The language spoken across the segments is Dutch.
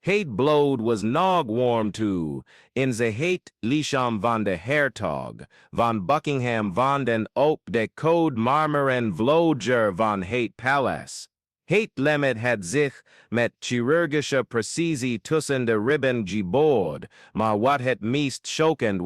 Het bloed was nog warm too, in ze het lichaam van de hertog, van Buckingham van den op de code marmeren vloger van het palace. Het lemmet had zich met chirurgische precisie tussen de ribben geboord, maar wat het meest schokkend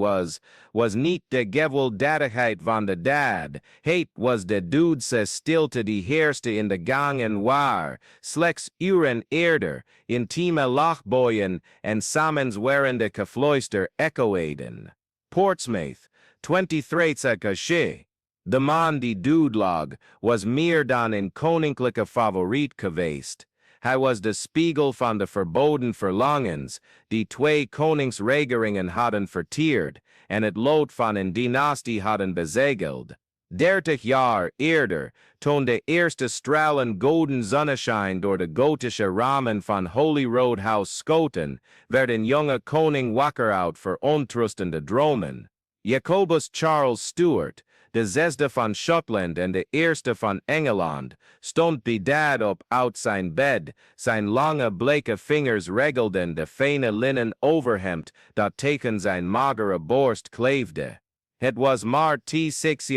was niet de gewelddadigheid van de dad, het was de doodse stilte die heerste in de gang en waar, slechts uren eerder, intieme lachboyen en samenzwerende gefluister echoeden. Portsmouth, 23 cachet. De man die doodlag was meer dan een koninklijke favoriet geweest. Hij was de spiegel van de verboden verlangens, die twee koningsregeringen hadden verteerd en het lot van een dynastie hadden bezegeld. 30 jaar eerder, toen de eerste stralen golden zonneschijn door de gotische ramen van Holy Roadhouse schoten, werd een jonge koning wakker uit verontrustende dromen. Jacobus Charles Stuart, de zesde van Schotland en de eerste van Engeland, stond bedad op uit zijn bed, zijn lange bleke vingers regelden de fijne linnen overhemd dat tegen zijn magere borst kleefde. Het was maar T6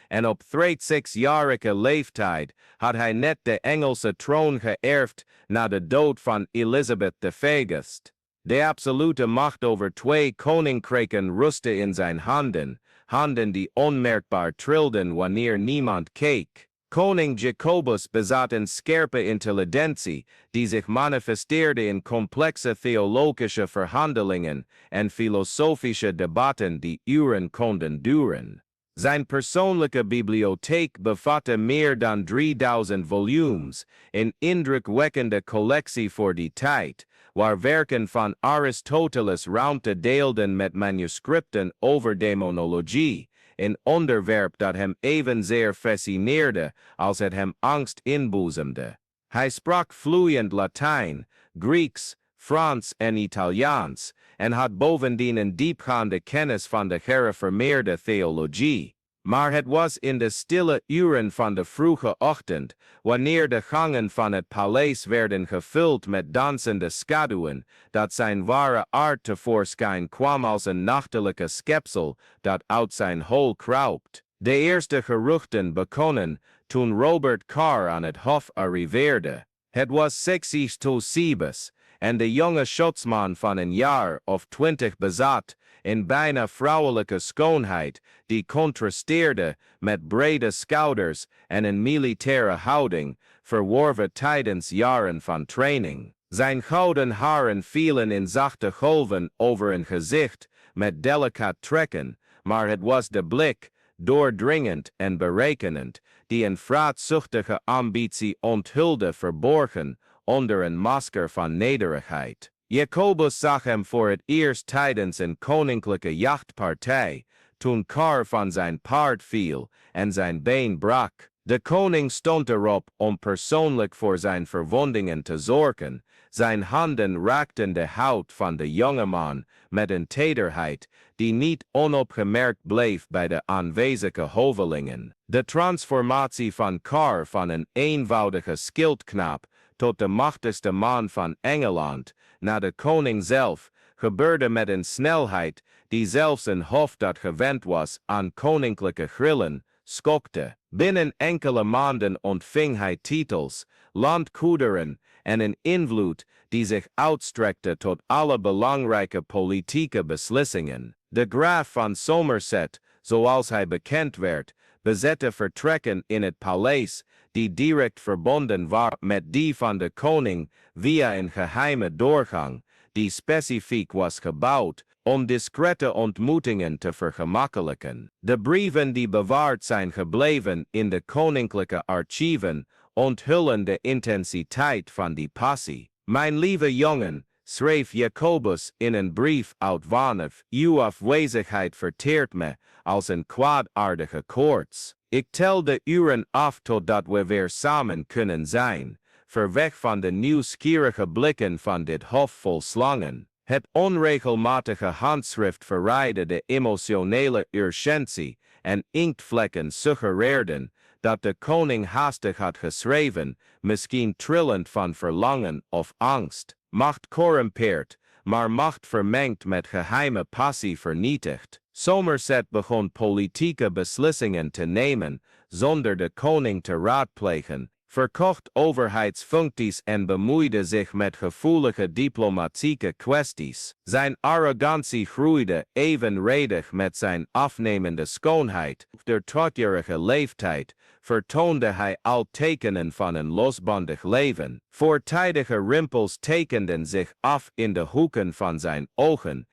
en op 63-jarige leeftijd had hij net de Engelse troon geërfd na de dood van Elizabeth de Veegst. De absolute macht over twee koninkrijken rustte in zijn handen, handen die onmerkbaar trilden wanneer niemand keek. Koning Jacobus bezat een scherpe intelligentie die zich manifesteerde in complexe theologische verhandelingen en filosofische debatten die uren konden duren. Zijn persoonlijke bibliotheek bevatte meer dan 3000 volumes, een indrukwekkende collectie voor die tijd, waar werken van Aristoteles ruimte deelden met manuscripten over demonologie, een onderwerp dat hem evenzeer fascineerde als het hem angst inboezemde. Hij sprak vloeiend Latijn, Grieks, Frans en Italiaans, en had bovendien een diepgaande kennis van de gereformeerde theologie. Maar het was in de stille uren van de vroege ochtend, wanneer de gangen van het paleis werden gevuld met dansende schaduwen, dat zijn ware aard tevoorschijn kwam als een nachtelijke schepsel dat uit zijn hol kruipt. De eerste geruchten begonnen toen Robert Carr aan het hof arriveerde. Het was 1607 en de jonge schotsman van een jaar of 20 bezat een bijna vrouwelijke schoonheid die contrasteerde met brede schouders en een militaire houding, verworven tijdens jaren van training. Zijn gouden haren vielen in zachte golven over een gezicht met delicaat trekken, maar het was de blik, doordringend en berekenend, die een vraatzuchtige ambitie onthulde verborgen onder een masker van nederigheid. Jacobus zag hem voor het eerst tijdens een koninklijke jachtpartij, toen Carr van zijn paard viel en zijn been brak. De koning stond erop om persoonlijk voor zijn verwondingen te zorgen. Zijn handen raakten de huid van de jongeman met een tederheid die niet onopgemerkt bleef bij de aanwezige hovelingen. De transformatie van Carr van een eenvoudige schildknaap tot de machtigste man van Engeland, na de koning zelf, gebeurde met een snelheid die zelfs een hof dat gewend was aan koninklijke grillen, schokte. Binnen enkele maanden ontving hij titels, landgoederen en een invloed die zich uitstrekte tot alle belangrijke politieke beslissingen. De graaf van Somerset, zoals hij bekend werd, bezette vertrekken in het paleis die direct verbonden waren met die van de koning via een geheime doorgang die specifiek was gebouwd om discrete ontmoetingen te vergemakkelijken. De brieven die bewaard zijn gebleven in de koninklijke archieven onthullen de intensiteit van die passie. Mijn lieve jongen, schreef Jacobus in een brief uit wanneer uw afwezigheid verteert me als een kwaadaardige koorts. Ik tel de uren af totdat we weer samen kunnen zijn, ver weg van de nieuwsgierige blikken van dit hof vol slangen. Het onregelmatige handschrift verrijdde de emotionele urgentie en inktvlekken suggereerden dat de koning haastig had geschreven, misschien trillend van verlangen of angst. macht corrumpeert, maar macht vermengt met geheime passie vernietigt. Somerset begon politieke beslissingen te nemen, zonder de koning te raadplegen, verkocht overheidsfuncties en bemoeide zich met gevoelige diplomatieke kwesties. Zijn arrogantie groeide evenredig met zijn afnemende schoonheid. Op de 20-jarige leeftijd vertoonde hij al tekenen van een losbandig leven. Voortijdige rimpels tekenden zich af in de hoeken van zijn ogen,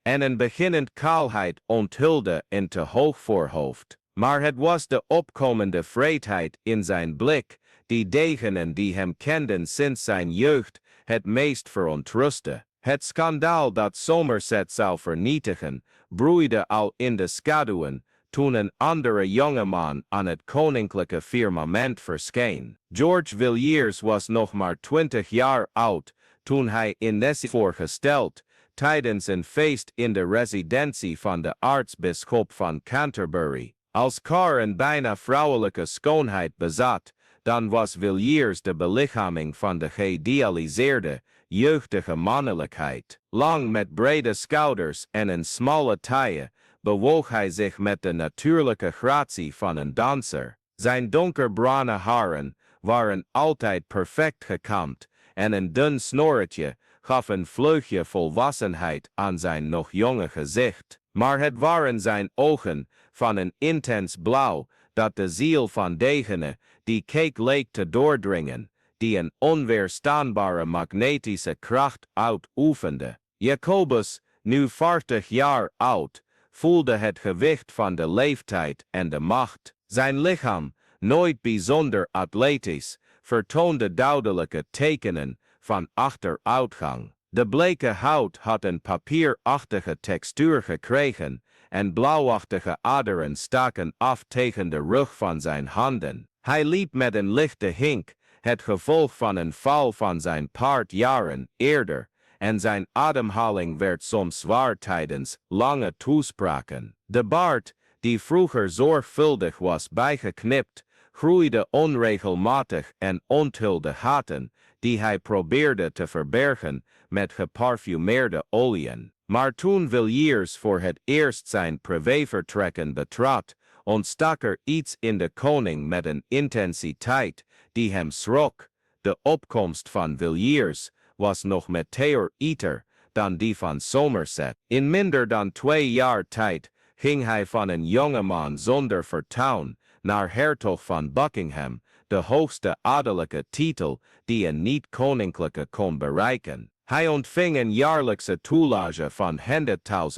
en een beginnend kaalheid onthulde een te hoog voorhoofd. Maar het was de opkomende vreedheid in zijn blik, die degenen die hem kenden sinds zijn jeugd het meest verontrustte. Het schandaal dat Somerset zou vernietigen, broeide al in de schaduwen, toen een andere jongeman aan het koninklijke firmament verscheen. George Villiers was nog maar 20 jaar oud, toen hij in Nessie voorgesteld, tijdens een feest in de residentie van de aartsbisschop van Canterbury. Als Carr een bijna vrouwelijke schoonheid bezat, dan was Villiers de belichaming van de geïdealiseerde, jeugdige mannelijkheid. Lang met brede schouders en een smalle taille, bewoog hij zich met de natuurlijke gratie van een danser. Zijn donkerbruine haren waren altijd perfect gekamd, en een dun snorretje gaf een vleugje volwassenheid aan zijn nog jonge gezicht. Maar het waren zijn ogen, van een intens blauw, dat de ziel van degene die keek leek te doordringen, die een onweerstaanbare magnetische kracht uitoefende. Jacobus, nu 40 jaar oud, voelde het gewicht van de leeftijd en de macht. Zijn lichaam, nooit bijzonder atletisch, vertoonde duidelijke tekenen van achteruitgang. De bleke huid had een papierachtige textuur gekregen, en blauwachtige aderen staken af tegen de rug van zijn handen. Hij liep met een lichte hink, het gevolg van een val van zijn paard jaren eerder, en zijn ademhaling werd soms zwaar tijdens lange toespraken. De baard, die vroeger zorgvuldig was bijgeknipt, groeide onregelmatig en onthulde gaten, die hij probeerde te verbergen met geparfumeerde oliën. Maar toen Villiers voor het eerst zijn privévertrekken betrad, ontstak er iets in de koning met een intensiteit die hem schrok. De opkomst van Villiers was nog meteorieter dan die van Somerset. In minder dan 2 jaar tijd ging hij van een jongeman zonder fortuin naar hertog van Buckingham, de hoogste adellijke titel die een niet-koninklijke kon bereiken. Hij ontving een jaarlijkse toelage van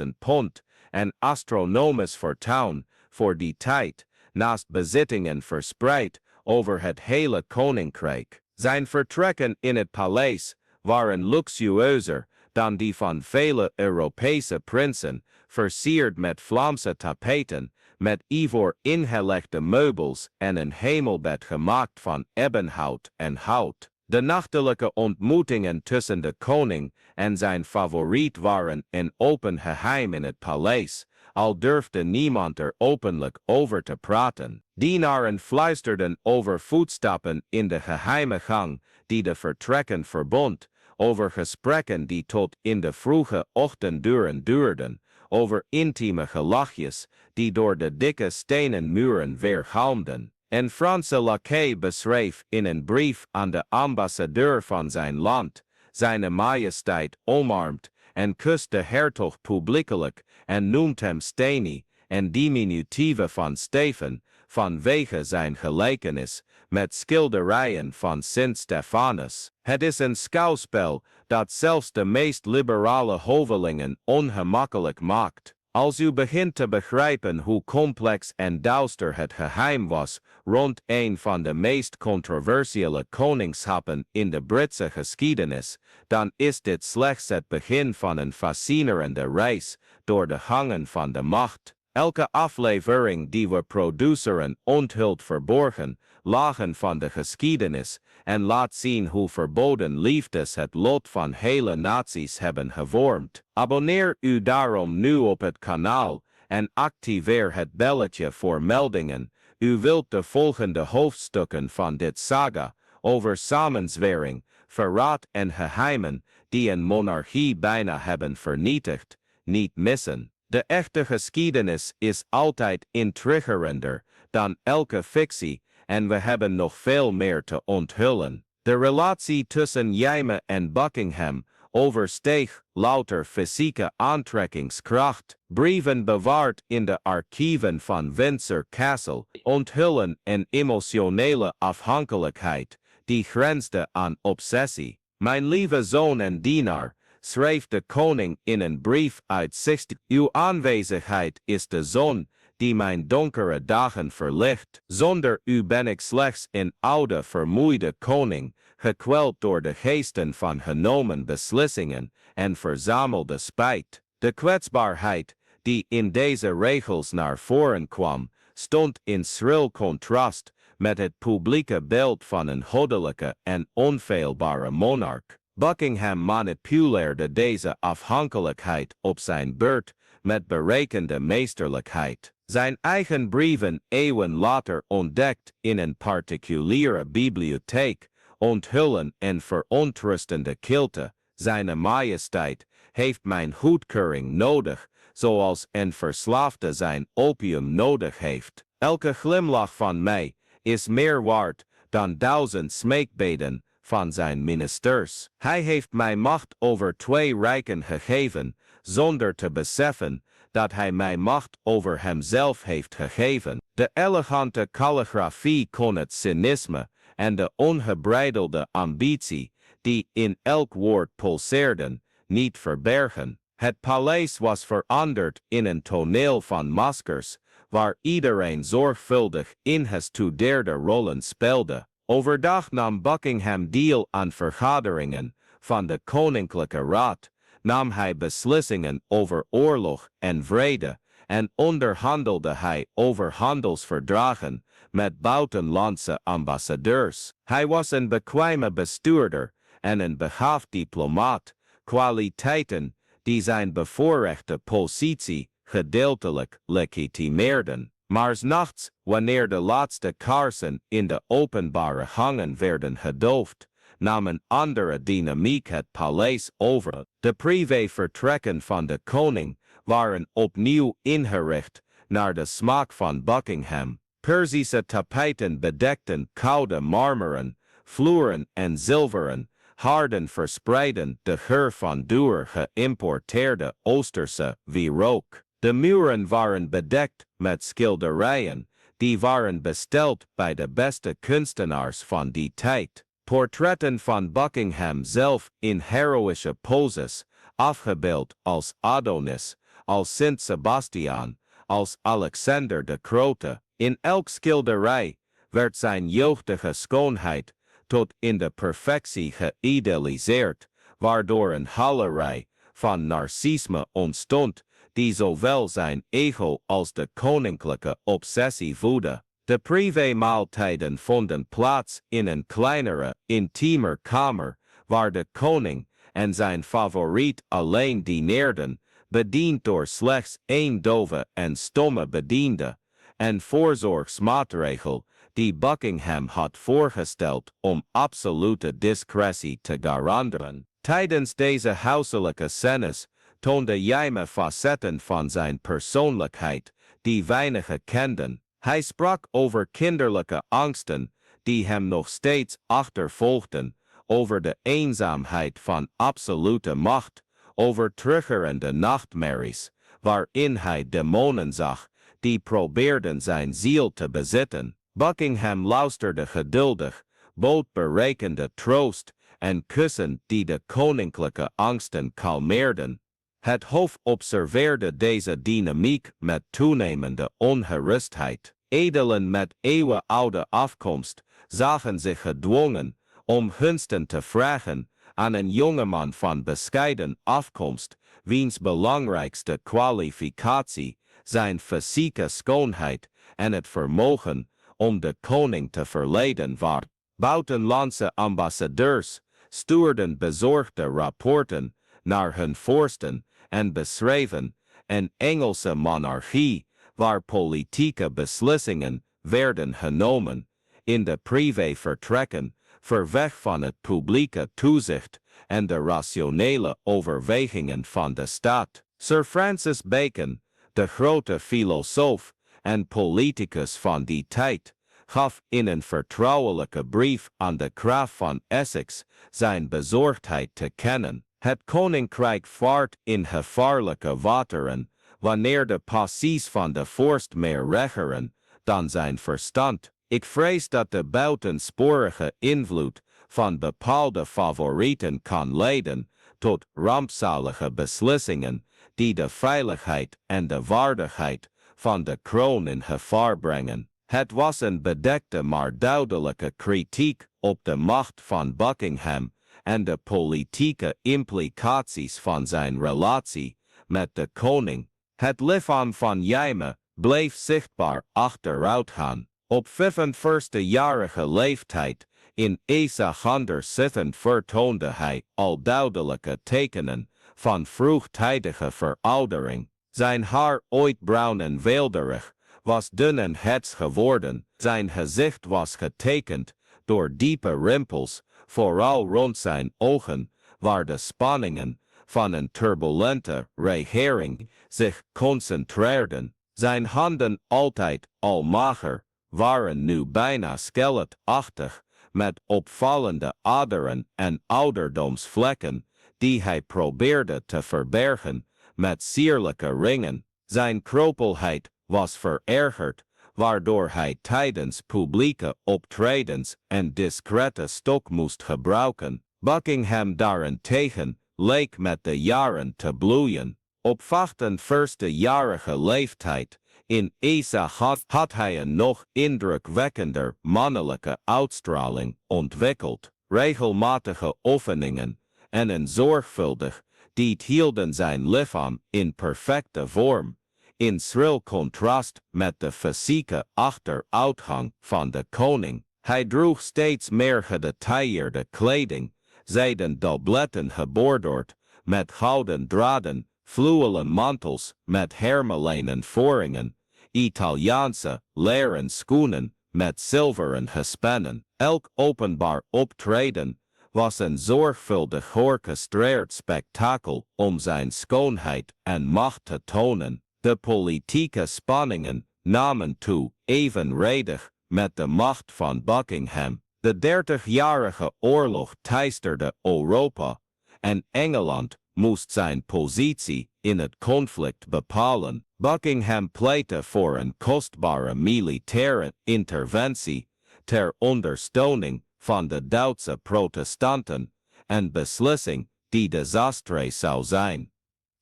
100.000 pond, en astronomisch fortuin voor die tijd, naast bezittingen verspreid over het hele koninkrijk. Zijn vertrekken in het paleis waren luxueuzer dan die van vele Europese prinsen, versierd met Vlaamse tapeten, met ivoor ingelegde meubels en een hemelbed gemaakt van ebbenhout en hout. De nachtelijke ontmoetingen tussen de koning en zijn favoriet waren een open geheim in het paleis, al durfde niemand er openlijk over te praten. Dienaren fluisterden over voetstappen in de geheime gang die de vertrekken verbond, over gesprekken die tot in de vroege ochtenduren duurden, over intieme gelachjes die door de dikke stenen muren weergalmden. Een Franse laquais beschreef in een brief aan de ambassadeur van zijn land, Zijne Majesteit omarmt en kust de hertog publiekelijk en noemt hem Steny, en diminutieve van Stephen, vanwege zijn gelijkenis met schilderijen van Sint Stefanus. Het is een schouwspel dat zelfs de meest liberale hovelingen ongemakkelijk maakt. Als u begint te begrijpen hoe complex en duister het geheim was rond een van de meest controversiële koningschappen in de Britse geschiedenis, dan is dit slechts het begin van een fascinerende reis door de gangen van de macht. Elke aflevering die we produceren onthult verborgen lagen van de geschiedenis en laat zien hoe verboden liefdes het lot van hele naties hebben gevormd. Abonneer u daarom nu op het kanaal en activeer het belletje voor meldingen. U wilt de volgende hoofdstukken van dit saga over samenzwering, verraad en geheimen die een monarchie bijna hebben vernietigd, niet missen. De echte geschiedenis is altijd intrigerender dan elke fictie en we hebben nog veel meer te onthullen. De relatie tussen Geheim en Buckingham oversteeg louter fysieke aantrekkingskracht. Brieven bewaard in de archieven van Windsor Castle onthullen een emotionele afhankelijkheid die grensde aan obsessie. Mijn lieve zoon en dienaar, schreef de koning in een brief uit 16. Uw aanwezigheid is de zon die mijn donkere dagen verlicht. Zonder u ben ik slechts een oude vermoeide koning, gekweld door de geesten van genomen beslissingen en verzamelde spijt. De kwetsbaarheid die in deze regels naar voren kwam, stond in schril contrast met het publieke beeld van een goddelijke en onfeilbare monarch. Buckingham manipuleerde deze afhankelijkheid op zijn beurt met berekende meesterlijkheid. Zijn eigen brieven eeuwen later ontdekt in een particuliere bibliotheek onthullen een verontrustende kilte. Zijne majesteit heeft mijn goedkeuring nodig, zoals een verslaafde zijn opium nodig heeft. Elke glimlach van mij is meer waard dan 1000 smeekbeden van zijn ministers. Hij heeft mij macht over 2 rijken gegeven, zonder te beseffen dat hij mij macht over hemzelf heeft gegeven. De elegante calligrafie kon het cynisme en de ongebreidelde ambitie, die in elk woord pulseerden, niet verbergen. Het paleis was veranderd in een toneel van maskers, waar iedereen zorgvuldig ingestudeerde rollen speelde. Overdag nam Buckingham deel aan vergaderingen van de Koninklijke Raad, nam hij beslissingen over oorlog en vrede en onderhandelde hij over handelsverdragen met buitenlandse ambassadeurs. Hij was een bekwaame bestuurder en een begaafd diplomaat, kwaliteiten die zijn bevoorrechte positie gedeeltelijk legitimeerden. Maar 's nachts, wanneer de laatste kaarsen in de openbare gangen werden gedoofd, namen andere dynamiek het paleis over. De privévertrekken van de koning waren opnieuw ingericht naar de smaak van Buckingham. Perzische tapijten bedekten koude marmeren, vloeren en zilveren harden verspreidden de geur van duur geïmporteerde Oosterse wierook. De muren waren bedekt met schilderijen, die waren besteld bij de beste kunstenaars van die tijd. Portretten van Buckingham zelf in heroïsche poses, afgebeeld als Adonis, als Sint Sebastiaan, als Alexander de Grote. In elk schilderij werd zijn jeugdige schoonheid tot in de perfectie geïdealiseerd, waardoor een galerij van narcisme ontstond, die zowel zijn ego als de koninklijke obsessie voedde. De privé-maaltijden vonden plaats in een kleinere, intiemer kamer, waar de koning en zijn favoriet alleen dineerden, bediend door slechts 1 dove en stomme bediende, een voorzorgsmaatregel die Buckingham had voorgesteld om absolute discretie te garanderen. Tijdens deze huiselijke scènes toonde Geheim facetten van zijn persoonlijkheid die weinigen kenden. Hij sprak over kinderlijke angsten die hem nog steeds achtervolgden, over de eenzaamheid van absolute macht, over triggerende nachtmerries, waarin hij demonen zag die probeerden zijn ziel te bezitten. Buckingham luisterde geduldig, bood berekende troost en kussen die de koninklijke angsten kalmeerden. Het hof observeerde deze dynamiek met toenemende ongerustheid. Edelen met eeuwenoude afkomst zagen zich gedwongen om gunsten te vragen aan een jongeman van bescheiden afkomst, wiens belangrijkste kwalificatie zijn fysieke schoonheid en het vermogen om de koning te verleiden was. Buitenlandse ambassadeurs stuurden bezorgde rapporten naar hun vorsten en beschreven een Engelse monarchie waar politieke beslissingen werden genomen in de privévertrekken, ver weg van het publieke toezicht en de rationele overwegingen van de staat. Sir Francis Bacon, de grote filosoof en politicus van die tijd, gaf in een vertrouwelijke brief aan de graaf van Essex zijn bezorgdheid te kennen. Het koninkrijk vaart in gevaarlijke wateren, wanneer de passies van de vorst meer regeren dan zijn verstand. Ik vrees dat de buitensporige invloed van bepaalde favorieten kan leiden tot rampzalige beslissingen die de veiligheid en de waardigheid van de kroon in gevaar brengen. Het was een bedekte maar duidelijke kritiek op de macht van Buckingham en de politieke implicaties van zijn relatie met de koning. Het lichaam van Jaime bleef zichtbaar achteruitgaan. Op 45-jarige leeftijd in Asa zitten vertoonde hij al duidelijke tekenen van vroegtijdige veroudering. Zijn haar, ooit bruin en weelderig, was dun en hets geworden. Zijn gezicht was getekend door diepe rimpels, vooral rond zijn ogen, waar de spanningen van een turbulente regering zich concentreerden. Zijn handen, altijd al mager, waren nu bijna skeletachtig, met opvallende aderen en ouderdomsvlekken, die hij probeerde te verbergen met sierlijke ringen. Zijn kropelheid was verergerd, waardoor hij tijdens publieke optredens en discrete stok moest gebruiken. Buckingham daarentegen leek met de jaren te bloeien. Op 48-jarige leeftijd in Asa had hij een nog indrukwekkender mannelijke uitstraling ontwikkeld. Regelmatige oefeningen en een zorgvuldig die hielden zijn lichaam in perfecte vorm, in schril contrast met de fysieke achteruitgang van de koning. Hij droeg steeds meer gedetailleerde kleding, zijden doubletten geborderd met gouden draden, fluwelen mantels met hermelenen voeringen, Italiaanse leren schoenen met zilveren gespannen. Elk openbaar optreden was een zorgvuldig georchestreerd spektakel om zijn schoonheid en macht te tonen. De politieke spanningen namen toe, evenredig met de macht van Buckingham. De 30-jarige oorlog teisterde Europa en Engeland moest zijn positie in het conflict bepalen. Buckingham pleitte voor een kostbare militaire interventie ter ondersteuning van de Duitse protestanten, een beslissing die desastreus zou zijn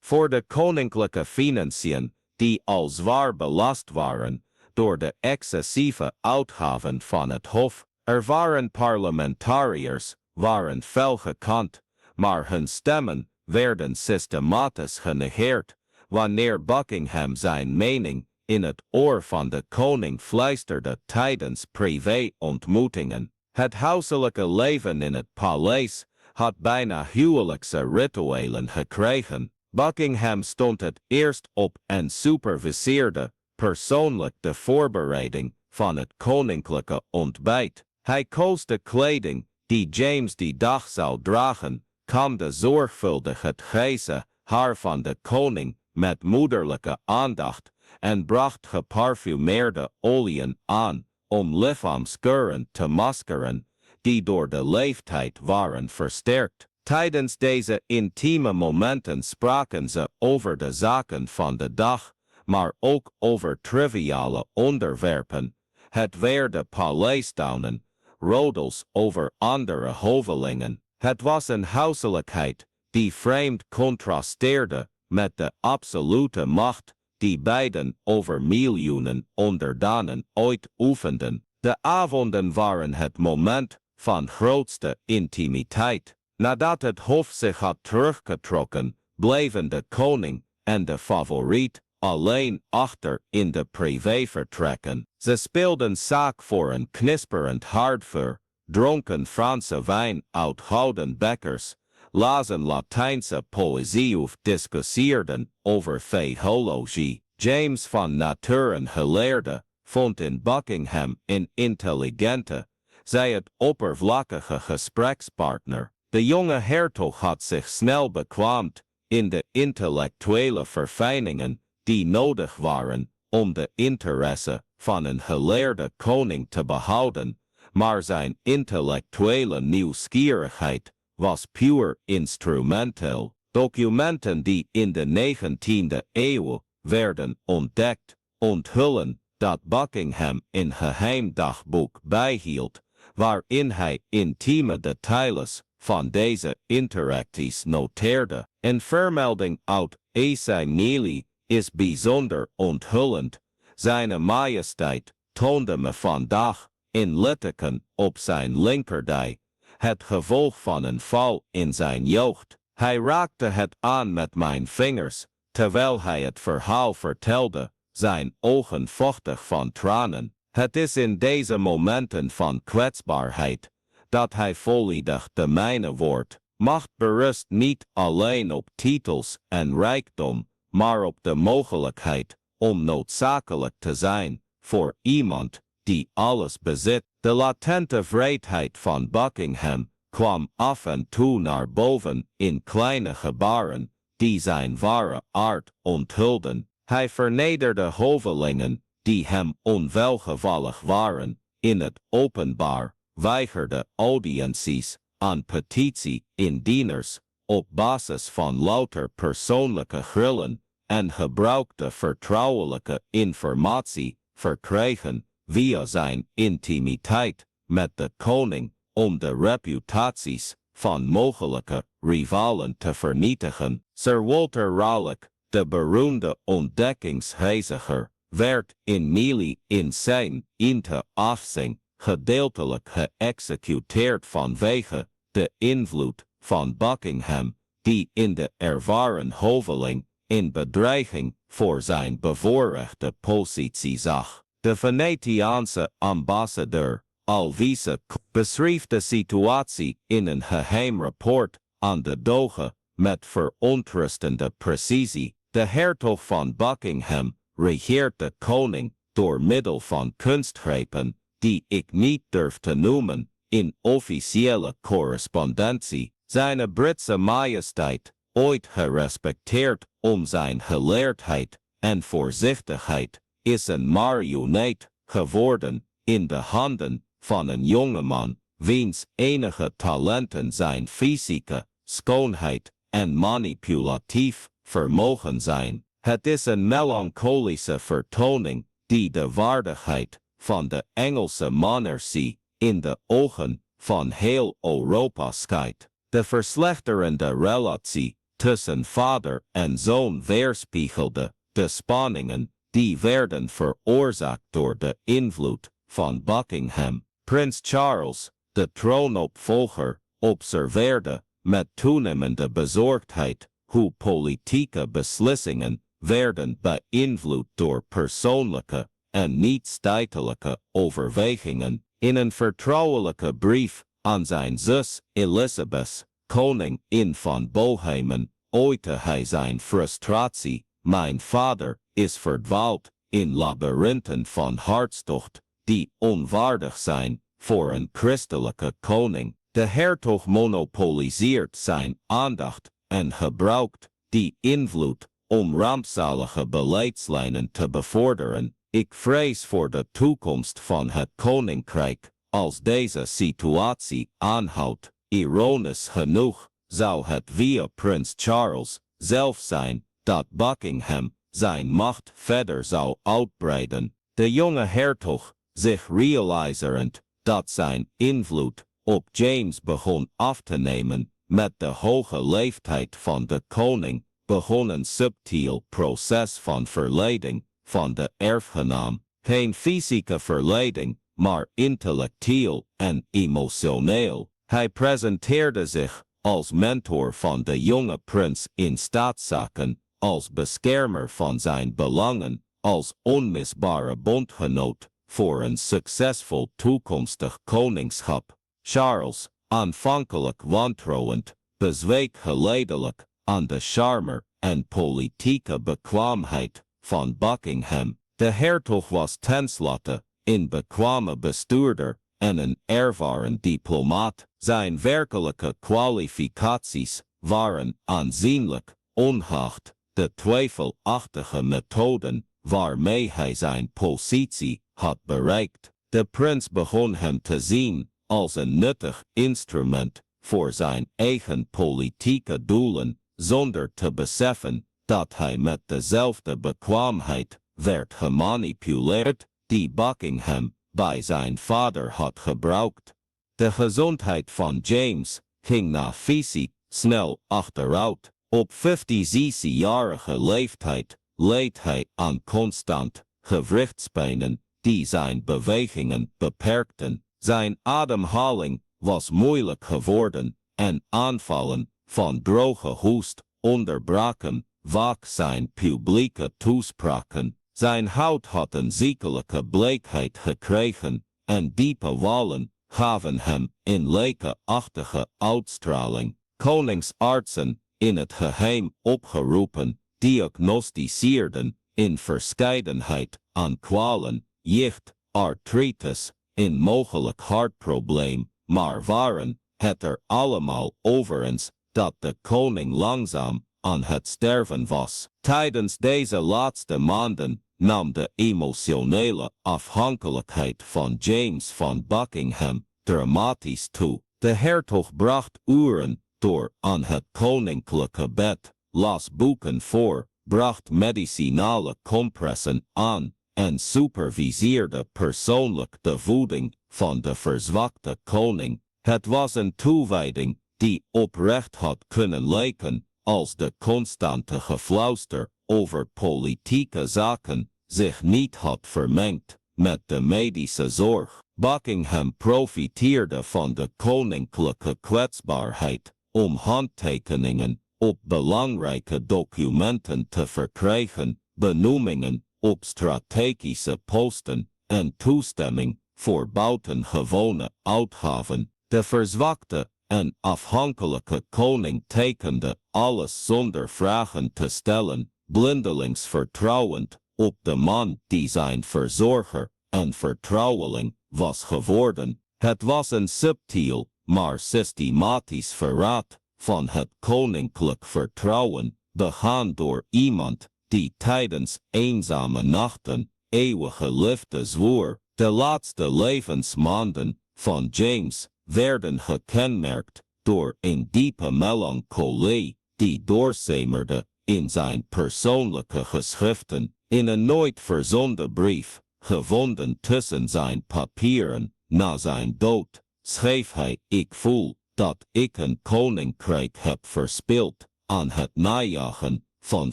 voor de koninklijke financiën, die al zwaar belast waren door de excessieve uitgaven van het hof. Er waren parlementariërs, waren fel gekant, maar hun stemmen werden systematisch genegeerd wanneer Buckingham zijn mening in het oor van de koning fluisterde tijdens privé-ontmoetingen. Het huiselijke leven in het paleis had bijna huwelijkse rituelen gekregen. Buckingham stond het eerst op en superviseerde persoonlijk de voorbereiding van het koninklijke ontbijt. Hij koos de kleding die James die dag zou dragen, kamde zorgvuldig het grijze haar van de koning met moederlijke aandacht en bracht geparfumeerde oliën aan om lichaamsgeuren te maskeren, die door de leeftijd waren versterkt. Tijdens deze intieme momenten spraken ze over de zaken van de dag, maar ook over triviale onderwerpen, het weer, de paleistouwen, roddels over andere hovelingen. Het was een huiselijkheid die vreemd contrasteerde met de absolute macht die beiden over miljoenen onderdanen ooit oefenden. De avonden waren het moment van grootste intimiteit. Nadat het hof zich had teruggetrokken, bleven de koning en de favoriet alleen achter in de privévertrekken. Ze speelden zaak voor een knisperend haardvuur, dronken Franse wijn uit houten bekkers, lazen Latijnse poëzie of discussieerden over theologie. James van Naturen geleerde vond in Buckingham een intelligente, zij het oppervlakkige gesprekspartner. De jonge hertog had zich snel bekwaamd in de intellectuele verfijningen die nodig waren om de interesse van een geleerde koning te behouden, maar zijn intellectuele nieuwsgierigheid was puur instrumenteel. Documenten die in de 19e eeuw werden ontdekt, onthullen dat Buckingham een geheim dagboek bijhield, waarin hij intieme details van deze interacties noteerde. Een vermelding uit zijn milie is bijzonder onthullend. Zijne majesteit toonde me vandaag in litteken op zijn linkerdij het gevolg van een val in zijn jeugd. Hij raakte het aan met mijn vingers, terwijl hij het verhaal vertelde, zijn ogen vochtig van tranen. Het is in deze momenten van kwetsbaarheid dat hij volledig de mijne wordt. Macht berust niet alleen op titels en rijkdom, maar op de mogelijkheid om noodzakelijk te zijn voor iemand die alles bezit. De latente wreedheid van Buckingham kwam af en toe naar boven in kleine gebaren die zijn ware aard onthulden. Hij vernederde hovelingen die hem onwelgevallig waren in het openbaar, weigerde audiënties aan petitie-indieners op basis van louter persoonlijke grillen en gebruikte vertrouwelijke informatie verkregen via zijn intimiteit met de koning om de reputaties van mogelijke rivalen te vernietigen. Sir Walter Raleigh, de beroemde ontdekkingsreiziger, werd in milie in zijn inte afzing gedeeltelijk geëxecuteerd vanwege de invloed van Buckingham, die in de ervaren hoveling in bedreiging voor zijn bevoorrechte positie zag. De Venetiaanse ambassadeur Alvise beschreef de situatie in een geheim rapport aan de doge met verontrustende precisie. De hertog van Buckingham regeert de koning door middel van kunstgrepen die ik niet durf te noemen in officiële correspondentie. Zijne Britse majesteit, ooit gerespecteerd om zijn geleerdheid en voorzichtigheid, is een marionet geworden in de handen van een jongeman, wiens enige talenten zijn fysieke schoonheid en manipulatief vermogen zijn. Het is een melancholische vertoning die de waardigheid van de Engelse monarchie in de ogen van heel Europa scheidt. De verslechterende relatie tussen vader en zoon weerspiegelde de spanningen die werden veroorzaakt door de invloed van Buckingham. Prins Charles, de troonopvolger, observeerde met toenemende bezorgdheid hoe politieke beslissingen werden beïnvloed door persoonlijke en niet-tijdelijke overwegingen. In een vertrouwelijke brief aan zijn zus Elizabeth, koningin van Bohemen, uitte hij zijn frustratie. Mijn vader is verdwaald in labyrinthen van hartstocht die onwaardig zijn voor een christelijke koning. De hertog monopoliseert zijn aandacht en gebruikt die invloed om rampzalige beleidslijnen te bevorderen. Ik vrees voor de toekomst van het koninkrijk als deze situatie aanhoudt. Ironisch genoeg zou het via prins Charles zelf zijn dat Buckingham zijn macht verder zou uitbreiden. De jonge hertog, zich realiserend dat zijn invloed op James begon af te nemen met de hoge leeftijd van de koning, begon een subtiel proces van verleiding van de erfgenaam. Geen fysieke verleiding, maar intellectueel en emotioneel. Hij presenteerde zich als mentor van de jonge prins in staatszaken, als beschermer van zijn belangen, als onmisbare bondgenoot voor een succesvol toekomstig koningschap. Charles, aanvankelijk wantrouwend, bezweek geleidelijk aan de charme en politieke bekwaamheid van Buckingham. De hertog was tenslotte een bekwame bestuurder en een ervaren diplomaat. Zijn werkelijke kwalificaties waren aanzienlijk, ongeacht de twijfelachtige methoden waarmee hij zijn positie had bereikt. De prins begon hem te zien als een nuttig instrument voor zijn eigen politieke doelen, zonder te beseffen dat hij met dezelfde bekwaamheid werd gemanipuleerd die Buckingham bij zijn vader had gebruikt. De gezondheid van James ging na visie snel achteruit. Op 56-jarige leeftijd leed hij aan constant gewrichtspijnen die zijn bewegingen beperkten. Zijn ademhaling was moeilijk geworden en aanvallen van droge hoest onderbraken vaak zijn publieke toespraken. Zijn huid had een ziekelijke bleekheid gekregen en diepe wallen gaven hem een lekenachtige uitstraling. Koningsartsen in het geheim opgeroepen diagnosticeerden in verscheidenheid aan kwalen, jicht, artritis, een mogelijk hartprobleem, maar waren het er allemaal over eens dat de koning langzaam aan het sterven was. Tijdens deze laatste maanden nam de emotionele afhankelijkheid van James van Buckingham dramatisch toe. De hertog bracht uren door aan het koninklijke bed, las boeken voor, bracht medicinale compressen aan en superviseerde persoonlijk de voeding van de verzwakte koning. Het was een toewijding die oprecht had kunnen lijken als de constante gefluister over politieke zaken zich niet had vermengd met de medische zorg. Buckingham profiteerde van de koninklijke kwetsbaarheid om handtekeningen op belangrijke documenten te verkrijgen, benoemingen op strategische posten en toestemming voor buitengewone uitgaven. De verzwakte en afhankelijke koning tekende alles zonder vragen te stellen, blindelings vertrouwend op de man die zijn verzorger en vertrouweling was geworden. Het was een subtiel, maar systematisch verraad van het koninklijk vertrouwen, begaan door iemand die tijdens eenzame nachten eeuwige liefde zwoer. De laatste levensmaanden van James werden gekenmerkt door een diepe melancholie die doorsemerde in zijn persoonlijke geschriften. In een nooit verzonden brief, gevonden tussen zijn papieren na zijn dood, schreef hij: ik voel dat ik een koninkrijk heb verspild aan het najagen van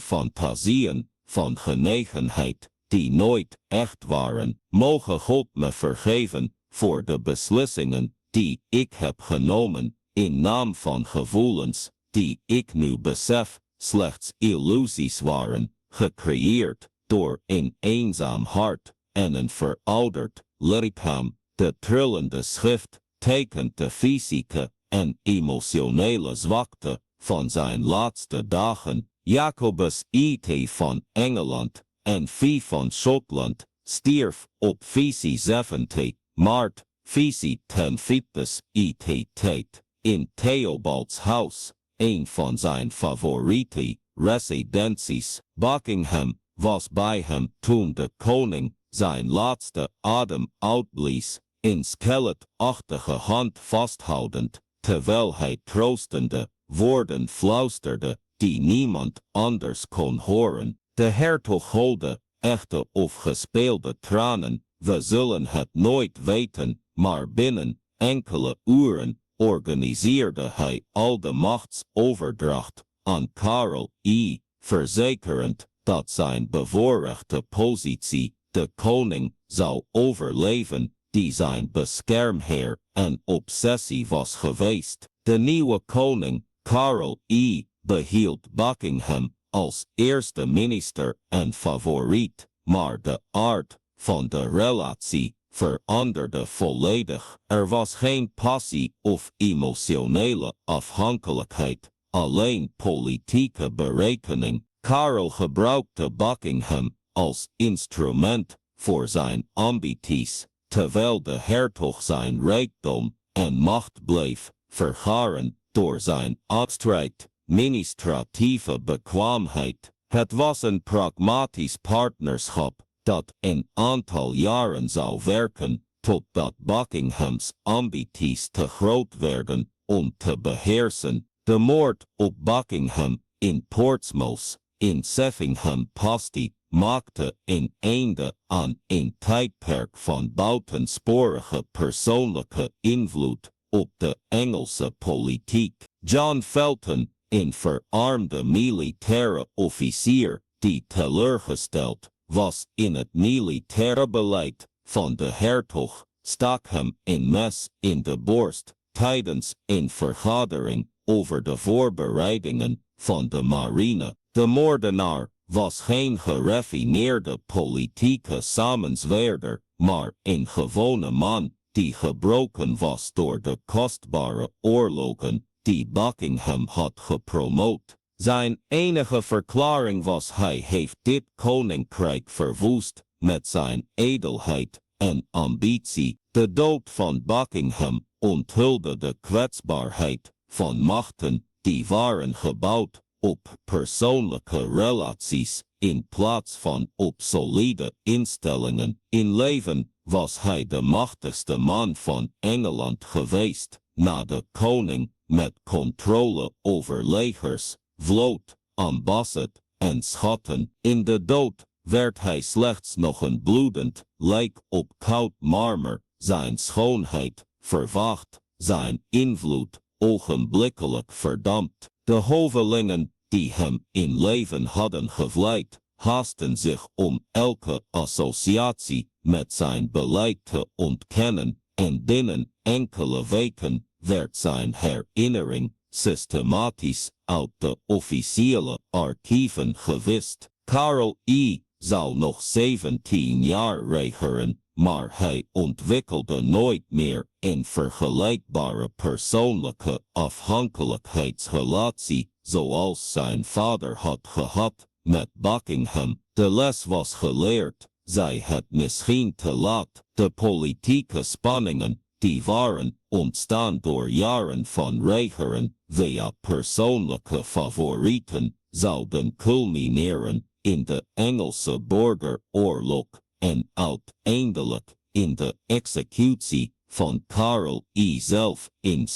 fantasieën van genegenheid die nooit echt waren. Moge God me vergeven voor de beslissingen die ik heb genomen in naam van gevoelens die ik nu besef slechts illusies waren, gecreëerd door een eenzaam hart en een verouderd lichaam. De trillende schrift tekent de fysieke en emotionele zwakte van zijn laatste dagen. Jacobus I.T. van Engeland en V. van Schotland stierf op visie 70 maart, visie 10 Vitus I.T. in Theobalds huis, een van zijn favoriete residenties. Buckingham was bij hem toen de koning zijn laatste adem uitblies, een skeletachtige hand vasthoudend, terwijl hij troostende woorden fluisterde die niemand anders kon horen. De hertog holde echte of gespeelde tranen, we zullen het nooit weten, maar binnen enkele uren organiseerde hij al de machtsoverdracht aan Karel I, verzekerend dat zijn bevoorrechte positie de koning zou overleven die zijn beschermheer en obsessie was geweest. De nieuwe koning, Karel I, behield Buckingham als eerste minister en favoriet, maar de aard van de relatie veranderde volledig. Er was geen passie of emotionele afhankelijkheid, alleen politieke berekening. Karel gebruikte Buckingham als instrument voor zijn ambities terwijl de hertog zijn rijkdom en macht bleef vergaren door zijn administratieve bekwaamheid. Het was een pragmatisch partnerschap dat een aantal jaren zou werken, totdat Buckingham's ambities te groot werden om te beheersen. De moord op Buckingham in Portsmouth in Effingham Pasty maakte een einde aan een tijdperk van buitensporige persoonlijke invloed op de Engelse politiek. John Felton, een verarmde militaire officier die teleurgesteld was in het militaire beleid van de hertog, stak hem een mes in de borst tijdens een vergadering over de voorbereidingen van de marine. De moordenaar was geen geraffineerde politieke samenzweerder, maar een gewone man die gebroken was door de kostbare oorlogen die Buckingham had gepromoot. Zijn enige verklaring was: hij heeft dit koninkrijk verwoest met zijn edelheid en ambitie. De dood van Buckingham onthulde de kwetsbaarheid van machten die waren gebouwd op persoonlijke relaties in plaats van op solide instellingen. In leven was hij de machtigste man van Engeland geweest, na de koning, met controle over legers, vloot, ambassade en schatten. In de dood werd hij slechts nog een bloedend lijk op koud marmer, zijn schoonheid vervaagd, zijn invloed ogenblikkelijk verdampt. De hovelingen die hem in leven hadden gevleid, haasten zich om elke associatie met zijn beleid te ontkennen, en binnen enkele weken werd zijn herinnering systematisch uit de officiële archieven gewist. Karel I zou nog 17 jaar regeren, maar hij ontwikkelde nooit meer een vergelijkbare persoonlijke afhankelijkheidsrelatie zoals zijn vader had gehad met Buckingham. De les was geleerd, zij het misschien te laat. De politieke spanningen die waren ontstaan door jaren van regeren via persoonlijke favorieten zouden culmineren in de Engelse burgeroorlog en uiteindelijk in de executie van Karel I zelf in